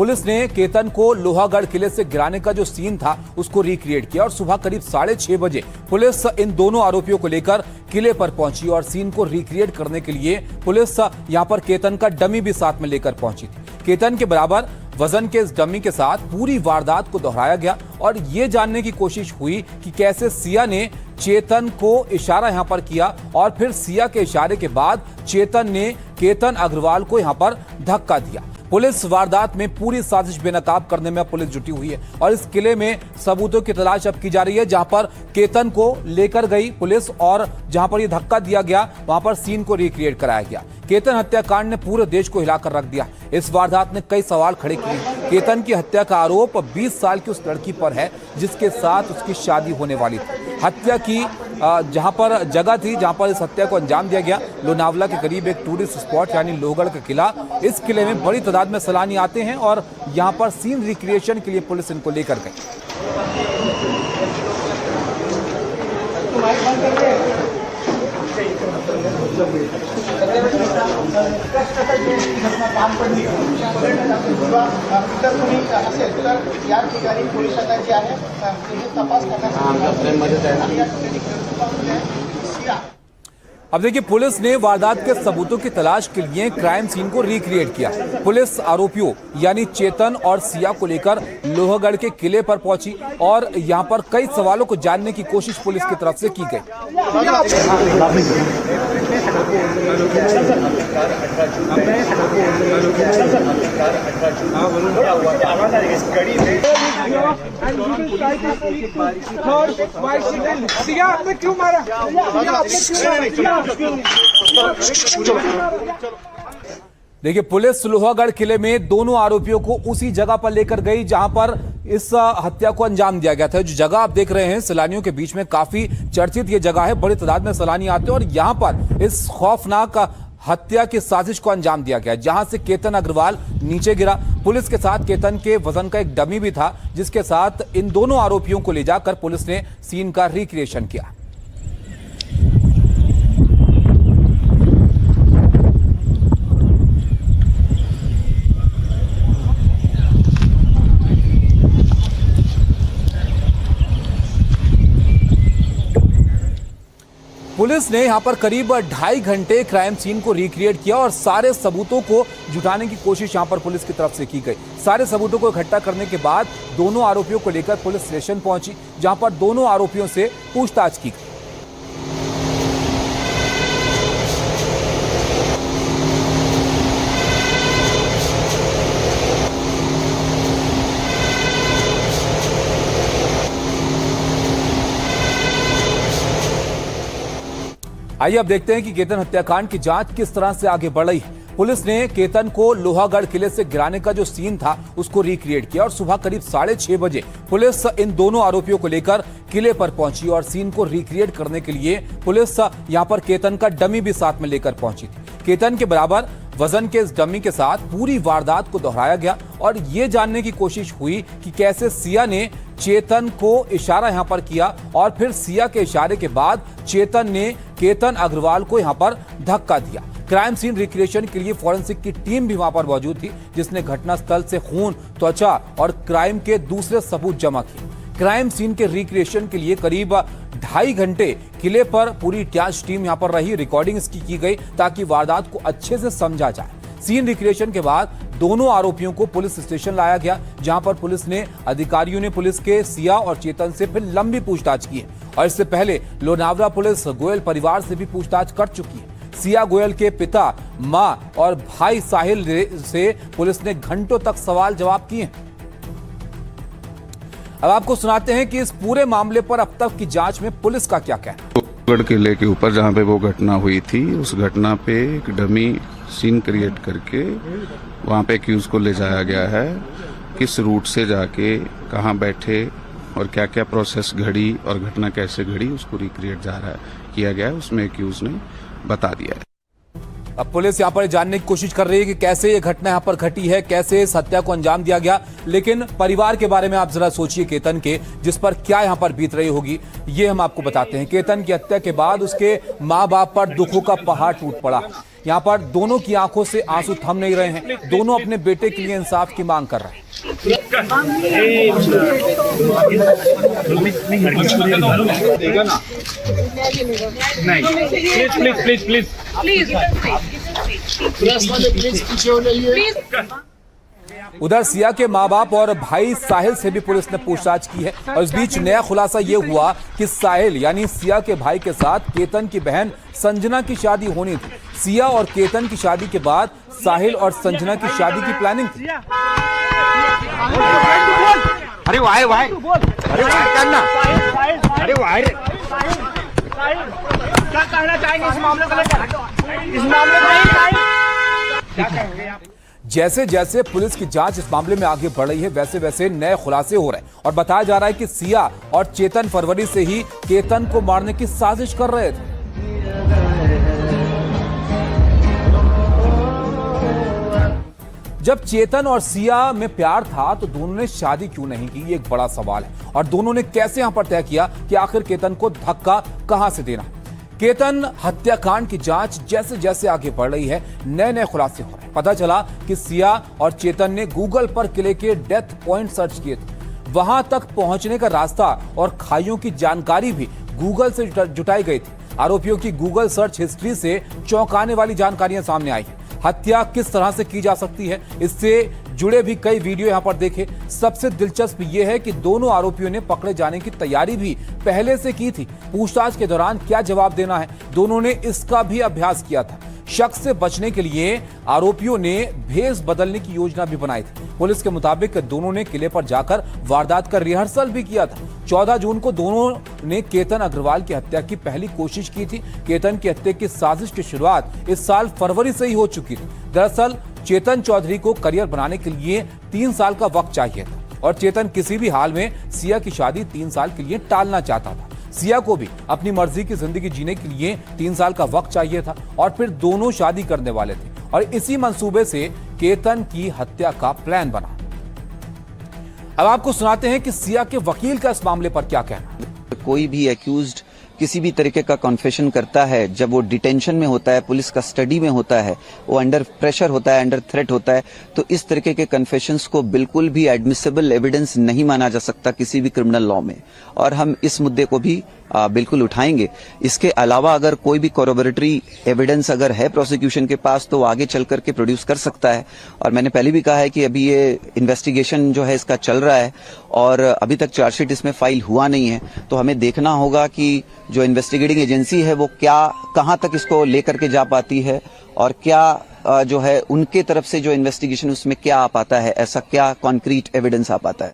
Police ने केतन को लोहागढ़ किले से गिराने का जो सीन था उसको रिक्रिएट किया और सुबह करीब 6:30 बजे पुलिस इन दोनों आरोपियों को लेकर किले पर पहुंची और सीन को रिक्रिएट करने के लिए पुलिस यहां पर केतन का डमी भी साथ में लेकर पहुंची थी। केतन के बराबर वजन के इस डमी के साथ पूरी वारदात को दोहराया गया और ये जानने की कोशिश हुई कि कैसे सिया ने चेतन को इशारा यहां पर किया और फिर सिया के इशारे के बाद चेतन ने केतन अग्रवाल को यहां पर धक्का दिया। पुलिस वारदात में पूरी साजिश बेनकाब करने में पुलिस जुटी हुई है और इस किले में सबूतों की तलाश अब की जा रही है, जहां पर केतन को लेकर गई पुलिस और जहां पर यह धक्का दिया गया वहां पर सीन को रिक्रिएट कराया गया। केतन हत्याकांड ने पूरे देश को हिलाकर रख दिया। इस वारदात ने कई सवाल खड़े किए। केतन की हत्या का आरोप 20 साल की उस लड़की पर है जिसके साथ उसकी शादी होने वाली थी। हत्या की जहां पर जगह थी जहां पर इस हत्या को अंजाम दिया गया, लोनावला के करीब एक टूरिस्ट स्पॉट यानी लोहगढ़ का किला। इस किले में बड़ी तादाद में सैलानी आते हैं और यहां पर सीन रिक्रिएशन के लिए पुलिस इनको लेकर गई। अब देखिए, पुलिस ने वारदात के सबूतों की तलाश के लिए क्राइम सीन को रिक्रिएट किया। पुलिस आरोपियों यानी चेतन और सिया को लेकर लोहगढ़ के किले पर पहुंची और यहां पर कई सवालों को जानने की कोशिश पुलिस की तरफ से की गई। क्यों मारा? देखिए, पुलिस लोहागढ़ किले में दोनों आरोपियों को उसी जगह पर लेकर गई जहां पर इस हत्या को अंजाम दिया गया था। जो जगह आप देख रहे हैं सैलानियों के बीच में काफी चर्चित ये जगह है, बड़ी तादाद में सैलानी आते हैं और यहां पर इस खौफनाक हत्या की साजिश को अंजाम दिया गया, जहां से केतन अग्रवाल नीचे गिरा। पुलिस के साथ केतन के वजन का एक डमी भी था जिसके साथ इन दोनों आरोपियों को ले जाकर पुलिस ने सीन का रिक्रिएशन किया। पुलिस ने यहां पर करीब 2.5 घंटे क्राइम सीन को रिक्रिएट किया और सारे सबूतों को जुटाने की कोशिश यहां पर पुलिस की तरफ से की गई। सारे सबूतों को इकट्ठा करने के बाद दोनों आरोपियों को लेकर पुलिस स्टेशन पहुंची, जहां पर दोनों आरोपियों से पूछताछ की गई। आइए अब देखते हैं कि केतन हत्याकांड की जांच किस तरह से आगे बढ़ रही है। पुलिस ने केतन को लोहागढ़ किले से गिराने का जो सीन था उसको रिक्रिएट किया और सुबह करीब 6:30 बजे पुलिस इन दोनों आरोपियों को लेकर किले पर पहुंची और सीन को रिक्रिएट करने के लिए पुलिस यहां पर केतन का डमी भी साथ में लेकर पहुंची थी। केतन के बराबर वजन के इस डमी के साथ पूरी वारदात को दोहराया गया और ये जानने की कोशिश हुई कि कैसे सिया ने चेतन को इशारा यहां पर किया और फिर सिया के इशारे के बाद चेतन ने केतन अग्रवाल को यहां पर धक्का दिया। क्राइम सीन रिक्रिएशन के लिए फॉरेंसिक की टीम भी वहां पर मौजूद थी, जिसने घटनास्थल से खून, त्वचा और क्राइम के दूसरे सबूत जमा किए। क्राइम सीन के रिक्रिएशन के लिए करीब 2.5 घंटे किले पर पूरी जांच टीम यहां पर रही। रिकॉर्डिंग इसकी की गई ताकि वारदात को अच्छे से समझा जाए। सीन रिक्रिएशन के बाद दोनों आरोपियों को पुलिस स्टेशन लाया गया, जहां पर पुलिस ने अधिकारियों ने पुलिस के सिया और चेतन से फिर लंबी पूछताछ की है और इससे पहले लोनावला पुलिस गोयल परिवार से भी पूछताछ कर चुकी है। सिया गोयल के पिता, मां और भाई साहिल से पुलिस ने घंटों तक सवाल जवाब किए हैं। अब आपको सुनाते हैं कि इस पूरे मामले पर अब तक की जांच में पुलिस का क्या कहना है। लोहगढ़ किले के ऊपर जहाँ पे वो घटना हुई थी, उस घटना पे एक डमी सीन क्रिएट करके वहाँ पे एक्यूज को ले जाया गया है। किस रूट से जाके कहाँ बैठे और क्या क्या प्रोसेस घड़ी और घटना कैसे घड़ी उसको रिक्रिएट किया गया है, उसमें एक्यूज ने बता दिया है। अब पुलिस यहां पर जानने की कोशिश कर रही है कि कैसे ये घटना यहां पर घटी है, कैसे इस हत्या को अंजाम दिया गया। लेकिन परिवार के बारे में आप जरा सोचिए, केतन के जिस पर क्या यहां पर बीत रही होगी, ये हम आपको बताते हैं। केतन की हत्या के बाद उसके मां बाप पर दुखों का पहाड़ टूट पड़ा। यहाँ पर दोनों की आंखों से आंसू थम नहीं रहे हैं। दोनों अपने बेटे के लिए इंसाफ की मांग कर रहे हैं। उधर सिया के मां बाप और भाई साहिल से भी पुलिस ने पूछताछ की है और इस बीच नया खुलासा ये हुआ कि साहिल यानी सिया के भाई के साथ केतन की बहन संजना की शादी होनी थी। सिया और केतन की शादी के बाद साहिल और संजना की शादी की प्लानिंग थी। अरे वाह वाह, अरे वाह करना, अरे वाह, क्या कहना चाहेंगे इस मामले को लेकर? इस मामले में क्या कहेंगे आप? जैसे जैसे पुलिस की जांच इस मामले में आगे बढ़ रही है, वैसे वैसे नए खुलासे हो रहे हैं और बताया जा रहा है कि सिया और चेतन फरवरी से ही केतन को मारने की साजिश कर रहे थे। जब चेतन और सिया में प्यार था तो दोनों ने शादी क्यों नहीं की, ये एक बड़ा सवाल है। और दोनों ने कैसे यहां पर तय किया कि आखिर केतन को धक्का कहां से देना। केतन हत्याकांड की जांच जैसे जैसे आगे बढ़ रही है, नए नए खुलासे हो रहे हैं। पता चला कि सिया और चेतन ने गूगल पर किले के डेथ पॉइंट सर्च किए थे। वहां तक पहुंचने का रास्ता और खाइयों की जानकारी भी गूगल से जुटाई गई थी। आरोपियों की गूगल सर्च हिस्ट्री से चौंकाने वाली जानकारियां सामने आई हैं। हत्या किस तरह से की जा सकती है, इससे जुड़े भी कई वीडियो यहां पर देखे। सबसे दिलचस्प यह है कि दोनों आरोपियों ने पकड़े जाने की तैयारी भी पहले से की थी। पूछताछ के दौरान क्या जवाब देना है, दोनों ने इसका भी अभ्यास किया था। शक से बचने के लिए आरोपियों ने भेष बदलने की योजना भी बनाई थी। पुलिस के मुताबिक दोनों ने किले पर जाकर वारदात का रिहर्सल भी किया था। 14 जून को दोनों ने केतन अग्रवाल की हत्या की पहली कोशिश की थी। केतन की हत्या की साजिश की शुरुआत इस साल फरवरी से ही हो चुकी थी। दरअसल चेतन चौधरी को करियर बनाने के लिए 3 साल का वक्त चाहिए था और चेतन किसी भी हाल में सिया की शादी 3 साल के लिए टालना चाहता था। सिया को भी अपनी मर्जी की जिंदगी जीने के लिए 3 साल का वक्त चाहिए था और फिर दोनों शादी करने वाले थे और इसी मंसूबे से केतन की हत्या का प्लान बना। अब आपको सुनाते हैं कि सिया के वकील का इस मामले पर क्या कहना है। कोई भी एक्यूज्ड किसी भी तरीके का कॉन्फेशन करता है, जब वो डिटेंशन में होता है, पुलिस कस्टडी में होता है, वो अंडर प्रेशर होता है, अंडर थ्रेट होता है, तो इस तरीके के कन्फेशंस को बिल्कुल भी एडमिसिबल एविडेंस नहीं माना जा सकता किसी भी क्रिमिनल लॉ में, और हम इस मुद्दे को भी बिल्कुल उठाएंगे। इसके अलावा अगर कोई भी कॉरोबोरेटरी एविडेंस अगर है प्रोसिक्यूशन के पास तो आगे चल करके प्रोड्यूस कर सकता है। और मैंने पहले भी कहा है कि अभी ये इन्वेस्टिगेशन जो है इसका चल रहा है और अभी तक चार्जशीट इसमें फाइल हुआ नहीं है, तो हमें देखना होगा कि जो इन्वेस्टिगेटिंग एजेंसी है वो क्या कहां तक इसको लेकर के जा पाती है और क्या जो है उनके तरफ से जो इन्वेस्टिगेशन उसमें क्या आ पाता है, ऐसा क्या कॉन्क्रीट एविडेंस आ पाता है।